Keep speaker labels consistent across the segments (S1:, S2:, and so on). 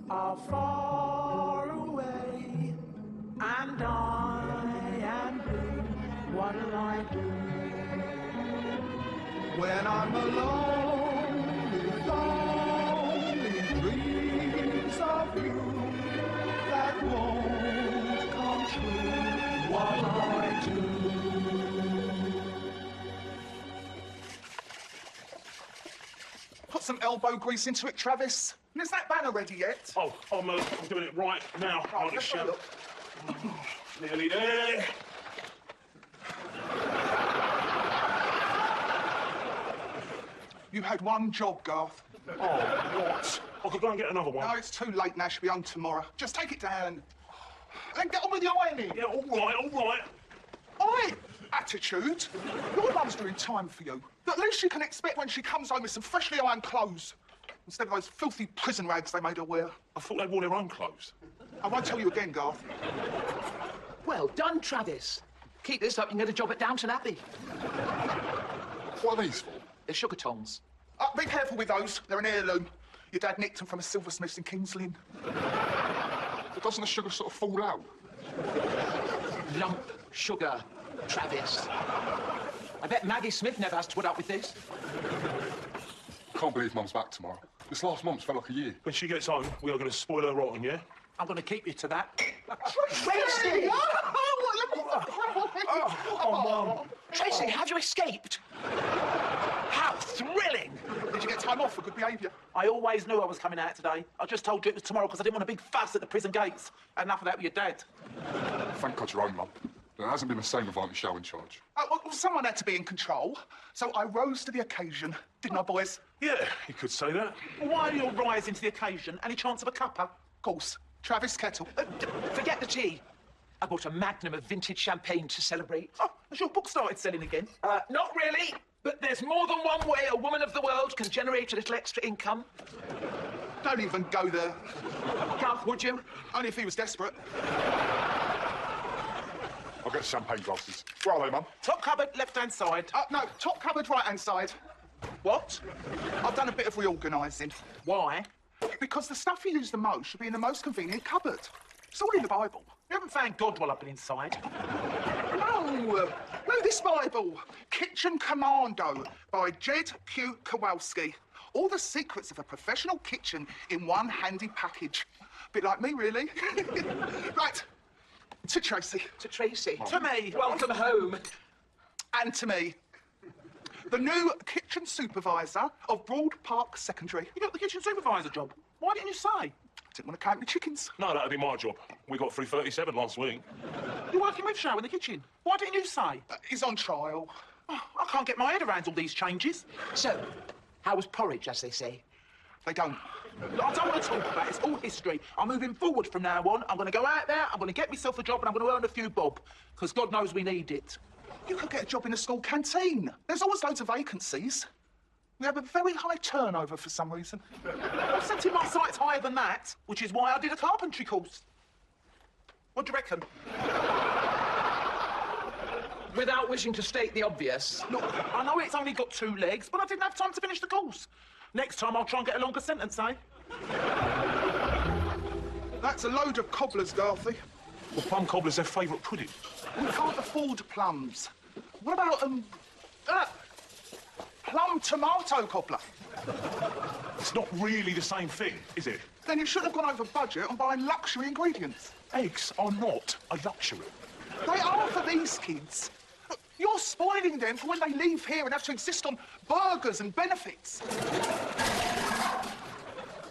S1: are far away, and I am blue. What'll I do when I'm alone with only dreams of you that won't come true? What'll I do?
S2: Put some elbow grease into it, Travis. And is that banner ready yet?
S3: Oh, I'm doing it right now.
S2: Right, let's have a look.
S3: Nearly there.
S2: You had one job, Garth.
S3: Oh, what? I could go and get another one.
S2: No, it's too late now. She'll be home tomorrow. Just take it down. And get on with the ironing.
S3: Yeah, all right, all right.
S2: Oi! Attitude. Your mum's doing time for you. The least you can expect when she comes home is some freshly ironed clothes, instead of those filthy prison rags they made her wear.
S3: I thought they wore their own clothes.
S2: I won't tell you again, Garth.
S4: Well done, Travis. Keep this up, you can get a job at Downton Abbey.
S5: What are these for?
S4: They're sugar tongs.
S2: Be careful with those. They're an heirloom. Your dad nicked them from a silversmith's in King's Lynn.
S5: But doesn't the sugar sort of fall out?
S4: Lump sugar, Travis. I bet Maggie Smith never has to put up with this.
S5: Can't believe Mum's back tomorrow. This last month's felt like a year.
S3: When she gets home, we are going to spoil her rotten, yeah?
S4: I'm going to keep you to that.
S2: Tracy!
S3: Oh, Mum.
S4: Tracy, have you escaped? How thrilling!
S2: Did you get time off for good behaviour?
S4: I always knew I was coming out today. I just told you it was tomorrow because I didn't want a big fuss at the prison gates. Had enough of that with your dad.
S5: Thank God you're home, Mum. But it hasn't been the same with Aunt Michelle in charge.
S2: Well, someone had to be in control, so I rose to the occasion, didn't I, boys?
S3: Yeah, you could say that.
S4: Why are you rising to the occasion? Any chance of a cuppa?
S2: Of course. Travis Kettle.
S4: Forget the tea. I bought a magnum of vintage champagne to celebrate. Oh, has your book started selling again? Not really, but there's more than one way a woman of the world can generate a little extra income.
S2: Don't even go there.
S4: Garth, would you?
S2: Only if he was desperate.
S5: I'll get champagne glasses. Where are they, Mum?
S4: Top cupboard, left-hand side.
S2: No, top cupboard, right-hand side.
S4: What?
S2: I've done a bit of reorganising.
S4: Why?
S2: Because the stuff you use the most should be in the most convenient cupboard. It's all in the Bible.
S4: You haven't found God while I've been inside.
S2: No, this Bible. Kitchen Commando by Jed Q. Kowalski. All the secrets of a professional kitchen in one handy package. Bit like me, really. Right, to Tracy.
S4: To Tracy. To me. Welcome home.
S2: And to me. The new kitchen supervisor of Broad Park Secondary.
S4: You got the kitchen supervisor job. Why didn't you say?
S2: I didn't want to count the chickens.
S3: No, that'd be my job. We got through 37 last week.
S4: You're working with Show in the kitchen. Why didn't you say?
S2: He's on trial.
S4: Oh, I can't get my head around all these changes. So, how was porridge, as they say?
S2: They don't.
S4: I don't want to talk about it. It's all history. I'm moving forward from now on. I'm going to go out there, I'm going to get myself a job, and I'm going to earn a few bob. Because God knows we need it.
S2: You could get a job in a school canteen. There's always loads of vacancies. We have a very high turnover for some reason.
S4: I'm setting my sights higher than that, which is why I did a carpentry course. What do you reckon? Without wishing to state the obvious. Look, I know it's only got 2 legs, but I didn't have time to finish the course. Next time I'll try and get a longer sentence, eh?
S2: That's a load of cobblers, Garthy.
S3: Well, plum cobbler's their favourite pudding.
S2: We can't afford plums. What about, plum tomato cobbler?
S3: It's not really the same thing, is it?
S2: Then you should have gone over budget on buying luxury ingredients.
S3: Eggs are not a luxury.
S2: They are for these kids. You're spoiling them for when they leave here and have to insist on burgers and benefits.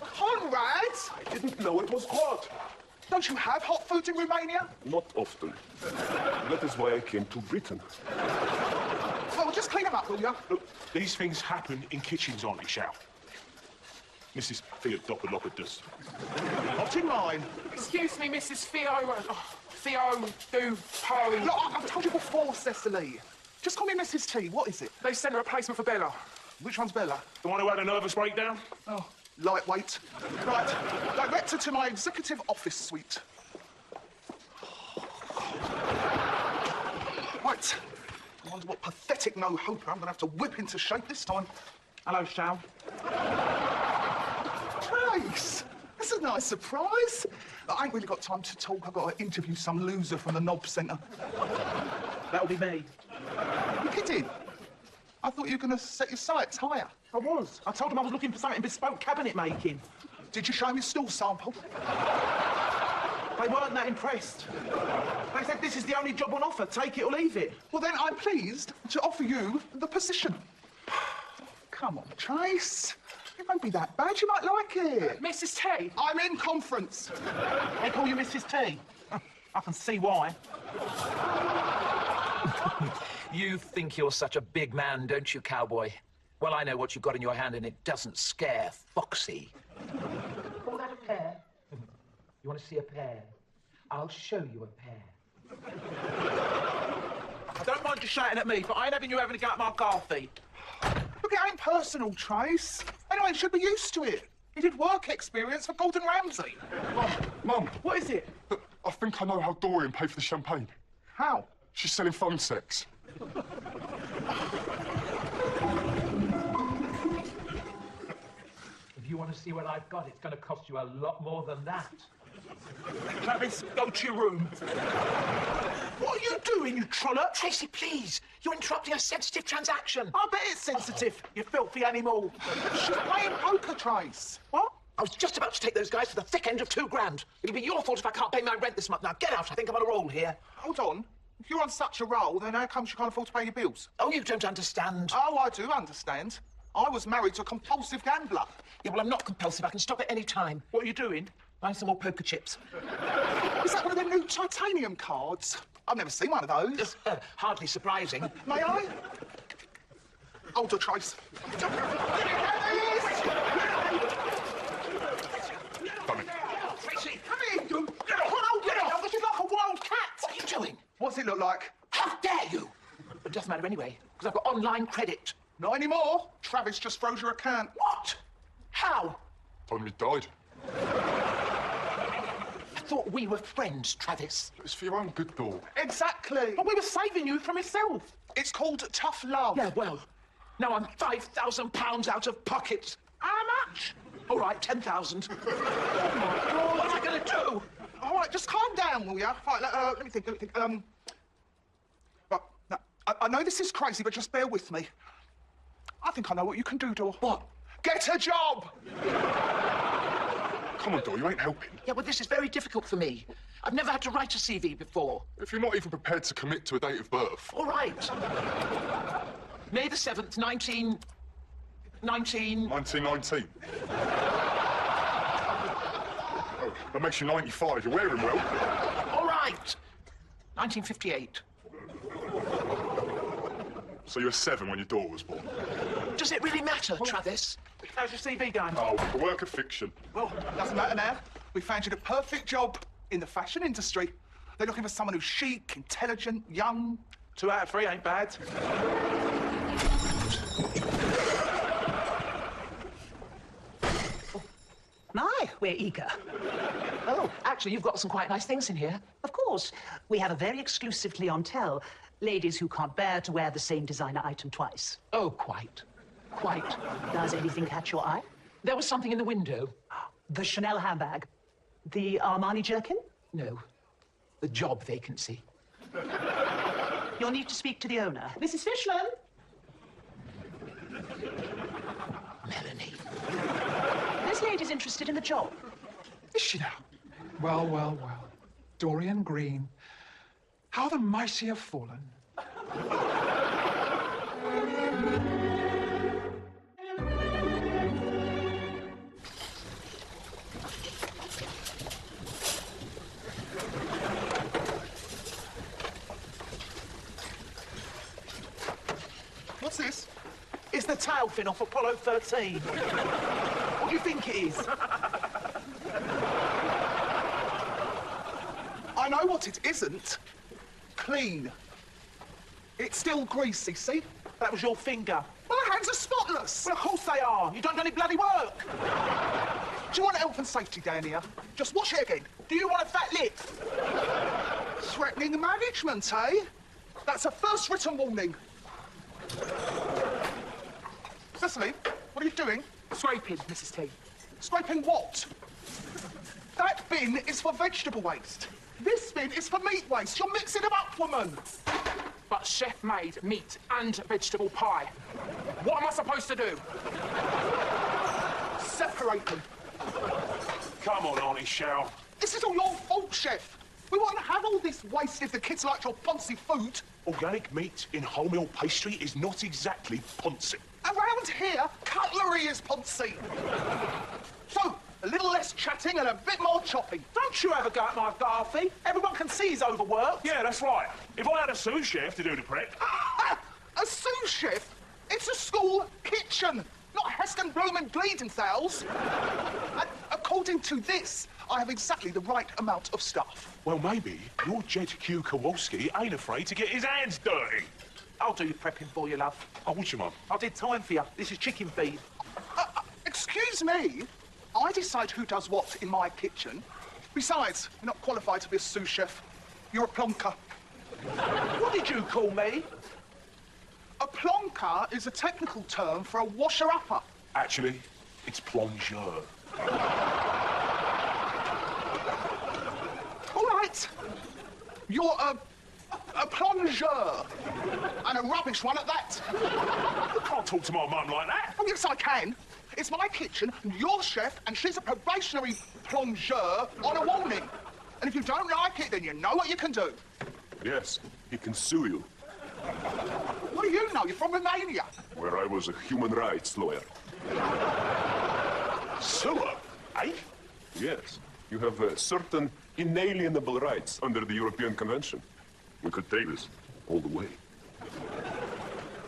S2: Conrad!
S6: I didn't know it was hot.
S2: Don't you have hot foods in Romania?
S6: Not often. That is why I came to Britain.
S2: Well, just clean them up, will you?
S3: Look, these things happen in kitchens, Auntie Shao. Mrs. Theodopoulos.
S2: Not in mine.
S7: Excuse me, Mrs. Theo.
S2: Look, I've told you before, Cecily. Just call me Mrs. T. What is it?
S7: They sent a replacement for Bella.
S2: Which one's Bella?
S3: The one who had a nervous breakdown?
S2: Oh, lightweight. Right, director to my executive office suite. Right. I wonder what pathetic no-hoper I'm going to have to whip into shape this time.
S4: Hello, Shao.
S2: Trace! That's a nice surprise. I ain't really got time to talk. I've got to interview some loser from the Knob Centre.
S4: That'll be me.
S2: You kidding? I thought you were going to set your sights higher.
S4: I was. I told them I was looking for something bespoke cabinet making.
S2: Did you show him your stool sample?
S4: They weren't that impressed. They said this is the only job on offer. Take it or leave it.
S2: Well, then I'm pleased to offer you the position. Come on, Trace. It won't be that bad. You might like it.
S7: Mrs. T.
S2: I'm in conference.
S4: They call you Mrs. T. I can see why. You think you're such a big man, don't you, cowboy? Well, I know what you've got in your hand, and it doesn't scare Foxy. Call that a pear? You want to see a pear? I'll show you a pear. I don't mind you shouting at me, but I ain't having you having a go at my Garthy.
S2: Look, it ain't personal, Trace. Anyway, you should be used to it. He did work experience for Gordon Ramsay.
S5: Mum,
S4: What is it?
S5: look, I think I know how Dorian paid for the champagne.
S2: How?
S5: She's selling phone sex.
S4: If you want to see what I've got, it's going to cost you a lot more than that. Travis, go to your room. What are you doing, you troller?
S8: Tracy, please. You're interrupting a sensitive transaction.
S4: I bet it's sensitive, you filthy animal.
S2: She's playing poker, Trace.
S4: What?
S8: I was just about to take those guys for the thick end of £2,000. It'll be your fault if I can't pay my rent this month. Now get out. I think I'm on a roll here.
S2: Hold on. If you're on such a roll, then how comes you can't afford to pay your bills?
S8: Oh, you don't understand.
S2: Oh, I do understand. I was married to a compulsive gambler.
S8: Yeah, well, I'm not compulsive. I can stop at any time.
S4: What are you doing?
S8: Buying some more poker chips.
S2: Is that one of them new titanium cards? I've never seen one of those.
S8: Hardly surprising.
S2: May I? Hold on, Trace.
S5: Done it.
S2: Tracy, come here, you. Get off. Get off. This is like a wild cat.
S8: What are you doing?
S2: What's it look like?
S8: How dare you? It doesn't matter anyway, because I've got online credit.
S2: Not anymore. Travis just froze your account.
S8: What? How?
S5: Told him he died.
S8: I thought we were friends, Travis.
S5: It's for your own good, though.
S2: Exactly.
S4: But we were saving you from yourself.
S2: It's called tough love.
S8: Yeah, well, now I'm £5,000 out of pocket.
S4: How much?
S8: All right, 10,000. Oh, my God. What am I going to do?
S2: All right, just calm down, will ya? Right, let me think. Right, now, I know this is crazy, but just bear with me. I think I know what you can do, Dor.
S8: What?
S2: Get a job!
S5: Come on, Dor, you ain't helping.
S8: Yeah, well, this is very difficult for me. I've never had to write a CV before.
S5: If you're not even prepared to commit to a date of birth.
S8: All right. May the 7th, 1919.
S5: 1919. Oh, that makes you 95. You're wearing well.
S8: All right. 1958.
S5: So you were 7 when your daughter was born.
S8: Does it really matter, Travis?
S4: How's your CV going?
S5: Oh, a work of fiction.
S2: Well, doesn't matter now. We found you the perfect job in the fashion industry. They're looking for someone who's chic, intelligent, young.
S4: 2 out of 3 ain't bad.
S9: My, we're eager.
S8: Oh, actually, you've got some quite nice things in here.
S9: Of course, we have a very exclusive clientele. Ladies who can't bear to wear the same designer item twice.
S8: Oh, quite. Quite.
S9: Does anything catch your eye?
S8: There was something in the window.
S9: The Chanel handbag. The Armani jerkin?
S8: No. The job vacancy.
S9: You'll need to speak to the owner. Mrs. Fishman?
S8: Melanie.
S9: This lady's interested in the job.
S7: Is she now? Well, well, well. Dorian Green. How the mighty have fallen.
S2: What's this?
S4: It's the tail fin off Apollo 13. What do you think it is?
S2: I know what it isn't. Clean. It's still greasy, see?
S4: That was your finger.
S2: My hands are spotless.
S4: Well, of course they are. You don't do any bloody work.
S2: Do you want health and safety down here? Just wash it again.
S4: Do you want a fat lip?
S2: Threatening management, eh? That's a first written warning. Cecily, what are you doing?
S7: Scraping, Mrs. T.
S2: Scraping what? That bin is for vegetable waste. This bin is for meat waste. You're mixing them up, woman.
S8: But Chef made meat and vegetable pie. What am I supposed to do?
S2: Separate them.
S3: Come on, Auntie Shell.
S2: This is all your fault, Chef. We wouldn't have all this waste if the kids liked your poncy food.
S3: Organic meat in wholemeal pastry is not exactly poncy.
S2: Around here, cutlery is poncy. So, a little less chatting and a bit more chopping.
S8: Don't you ever go at my Garthy. Everyone can see he's overworked.
S3: Yeah, that's right. If I had a sous chef to do the prep...
S2: A sous chef? It's a school kitchen, not Heston Bloom bleeding cells. And according to this, I have exactly the right amount of stuff.
S3: Well, maybe your Jed Q. Kowalski ain't afraid to get his hands dirty.
S8: I'll do your prepping for you, love.
S3: Oh, what's your mum?
S8: I did time for you. This is chicken feed.
S2: Excuse me? I decide who does what in my kitchen. Besides, you're not qualified to be a sous chef. You're a plonker.
S8: What did you call me?
S2: A plonker is a technical term for a washer-upper.
S3: Actually, it's plongeur.
S2: All right. You're a plongeur. And a rubbish one at that.
S3: You can't talk to my mum like that.
S2: Oh, yes, I can. It's my kitchen, and you're chef, and she's a probationary plongeur on a warning. And if you don't like it, then you know what you can do.
S6: Yes, he can sue you.
S2: What do you know? You're from Romania.
S6: Where I was a human rights lawyer.
S3: Sewer, eh?
S6: Yes, you have certain inalienable rights under the European Convention. We could take this all the way.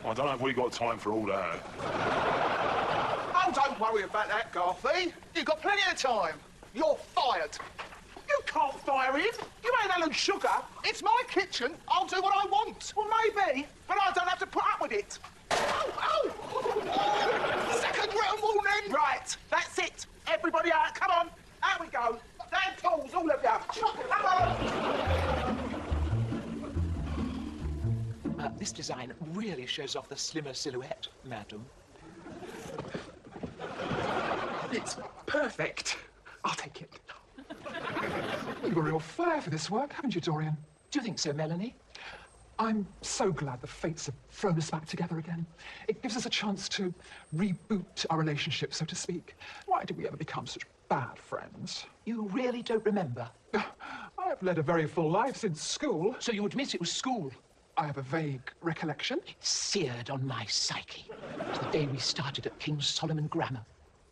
S3: I don't know if we got time for all that.
S2: Oh, don't worry about that, Garthy. You've got plenty of time. You're fired.
S8: You can't fire him. You ain't Alan Sugar.
S2: It's my kitchen. I'll do what I want.
S8: Well, maybe, but I don't have to put up with it.
S2: Ow! Ow! Second round warning.
S8: Right, that's it. Everybody out. Come on. Out we go. Damn tools, all of you. Come on. This design really shows off the slimmer silhouette, madam.
S7: It's perfect. I'll take it. You've a real flair for this work, haven't you, Dorian?
S8: Do you think so, Melanie?
S7: I'm so glad the fates have thrown us back together again. It gives us a chance to reboot our relationship, so to speak. Why did we ever become such bad friends?
S8: You really don't remember?
S7: I've led a very full life since school.
S8: So you admit it was school?
S7: I have a vague recollection.
S8: Seared on my psyche. To the day we started at King Solomon Grammar.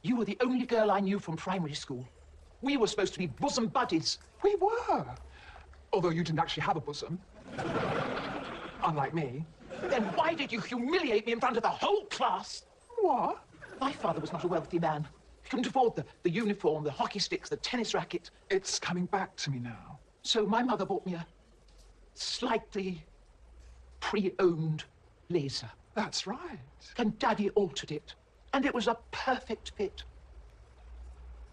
S8: You were the only girl I knew from primary school. We were supposed to be bosom buddies.
S7: We were. Although you didn't actually have a bosom. Unlike me.
S8: Then why did you humiliate me in front of the whole class?
S7: What?
S8: My father was not a wealthy man. He couldn't afford the uniform, the hockey sticks, the tennis racket.
S7: It's coming back to me now.
S8: So my mother bought me a slightly pre-owned laser.
S7: That's right.
S8: And Daddy altered it. And it was a perfect fit.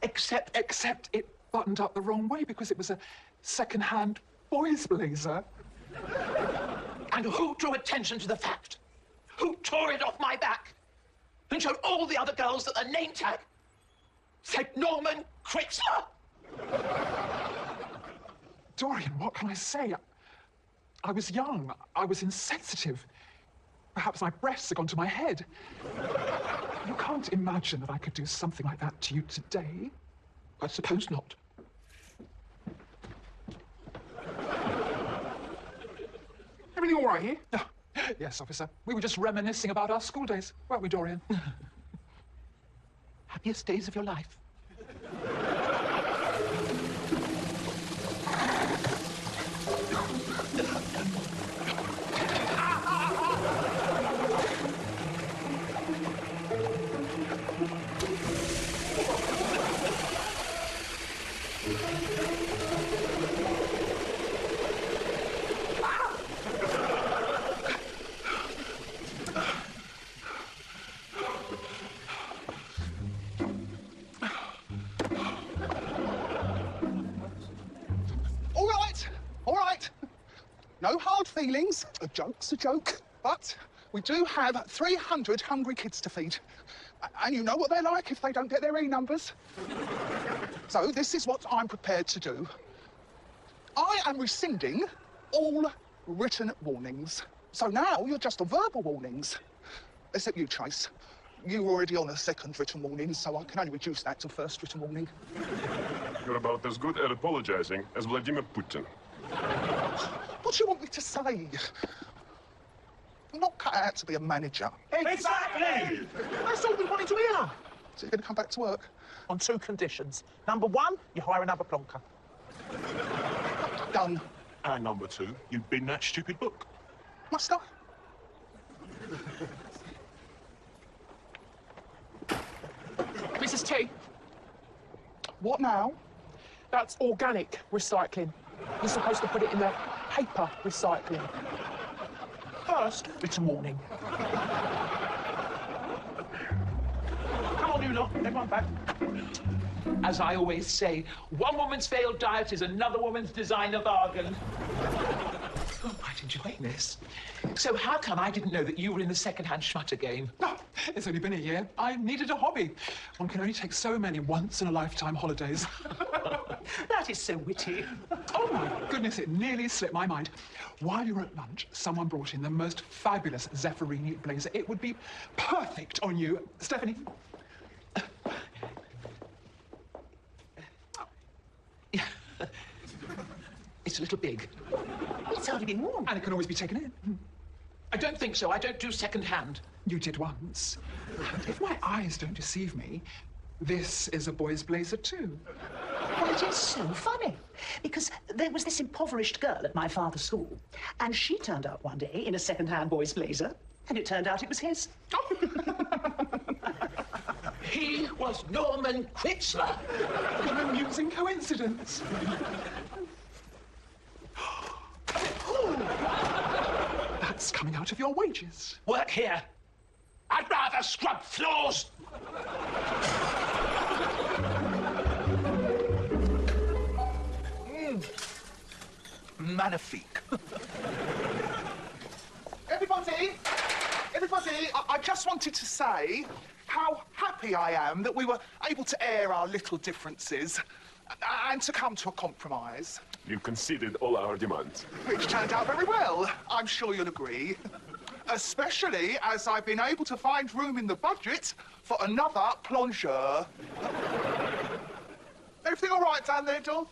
S8: Except
S7: it buttoned up the wrong way because it was a second-hand boys' blazer.
S8: And who drew attention to the fact? Who tore it off my back and showed all the other girls that the name tag said Norman Chrysler?
S7: Dorian, what can I say? I was young. I was insensitive. Perhaps my breasts had gone to my head. You can't imagine that I could do something like that to you today?
S8: I suppose not.
S7: Everything all right here? Oh, yes, officer. We were just reminiscing about our school days, weren't we, Dorian?
S8: Happiest days of your life.
S2: All right. No hard feelings. A joke's a joke. But we do have 300 hungry kids to feed. And you know what they're like if they don't get their E numbers. So this is what I'm prepared to do. I am rescinding all written warnings. So now you're just on verbal warnings. Except you, Trace. You were already on a second written warning, so I can only reduce that to first written warning.
S6: You're about as good at apologizing as Vladimir Putin.
S2: What do you want me to say? I'm not cut out to be a manager.
S8: Exactly! That's all we wanted to hear.
S2: So you're going to come back to work?
S8: On 2 conditions. Number 1, you hire another plonker.
S2: Done.
S3: And number 2, you bin that stupid book.
S2: Must I?
S7: Mrs. T,
S2: What now?
S7: that's organic recycling. You're supposed to put it in the paper recycling. First, written warning.
S8: Come on, you lot. Everyone back. As I always say, one woman's failed diet is another woman's designer bargain. I'm quite enjoying this. So how come I didn't know that you were in the second-hand schmutter game?
S7: Oh, it's only been a year. I needed a hobby. One can only take so many once-in-a-lifetime holidays.
S9: That is so witty.
S7: Oh, my goodness, it nearly slipped my mind. While you were at lunch, someone brought in the most fabulous Zeffirini blazer. It would be perfect on you. Stephanie.
S8: It's a little big.
S9: It's hardly been worn.
S7: And it can always be taken in.
S8: I don't think so. I don't do second-hand.
S7: You did once. And if my eyes don't deceive me, this is a boy's blazer too.
S9: Well, it is so funny, because there was this impoverished girl at my father's school, and she turned up one day in a second-hand boy's blazer, and it turned out it was his.
S8: He was Norman Kritzler.
S7: What an amusing coincidence. That's coming out of your wages.
S8: Work here. I'd rather scrub floors.
S2: Magnifique. Everybody, I just wanted to say how happy I am that we were able to air our little differences and to come to a compromise.
S6: You conceded all our demands.
S2: Which turned out very well, I'm sure you'll agree. Especially as I've been able to find room in the budget for another plongeur. Everything all right down there, Dol?